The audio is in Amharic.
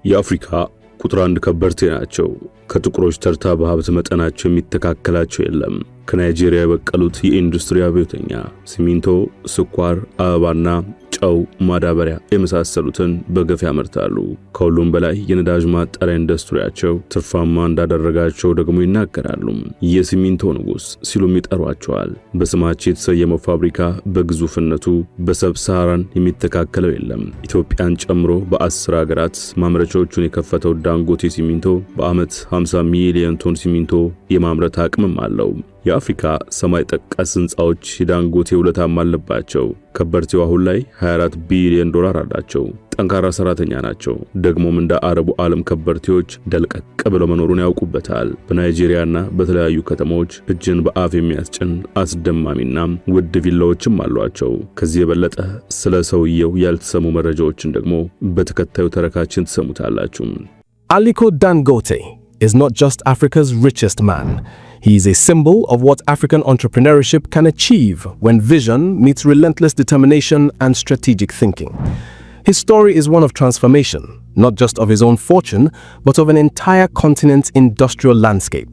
የአፍሪካ ቁጥር 1 ከበርቴ ናቸው። ከጥቁሮች ተርታ በሀብት መጠናቸው የሚተካከላቸው የለም። ከናይጄሪያ የበቀሉት የኢንዱስትሪ አብዮተኛ ሲሚንቶ፣ ስኳር፣ አበባና ጨው፣ ማዳበሪያ የመሳሰሉትን በገፍ ያመርታሉ። ከሁሉም በላይ የነዳጅ ማጣሪያ ኢንዱስትሪያቸው ትርፋማ እንዳደረጋቸው ደግሞ ይናገራሉ። የሲሚንቶ ንጉስ ሲሉም ይጠሯቸዋል። በስማቸው የተሰየመው ፋብሪካ በግዙፍነቱ በሰብ ሳሃራን የሚተካከለው የለም። ኢትዮጵያን ጨምሮ በ10 ሀገራት ማምረቻዎቹን የከፈተው ዳንጎቴ ሲሚንቶ በዓመት 50 ሚሊዮን ቶን ሲሚንቶ የማምረት አቅምም አለው። የአፍሪካ ሰማይ ጠቀስ ህንጻዎች የዳንጎቴ ውለታም አለባቸው። ከበርቴው አሁን ላይ 24 ቢሊዮን ዶላር አላቸው። ጠንካራ ሰራተኛ ናቸው። ደግሞም እንደ አረቡ ዓለም ከበርቴዎች ደልቀቅ ብለው መኖሩን ያውቁበታል። በናይጄሪያና በተለያዩ ከተሞች እጅን በአፍ የሚያስጭን አስደማሚና ውድ ቪላዎችም አሏቸው። ከዚህ የበለጠ ስለ ሰውየው ያልተሰሙ መረጃዎችን ደግሞ በተከታዩ ተረካችን ትሰሙታላችሁ። Aliko Dangote is not just Africa's richest man. He is a symbol of what African entrepreneurship can achieve when vision meets relentless determination and strategic thinking. His story is one of transformation, not just of his own fortune, but of an entire continent's industrial landscape.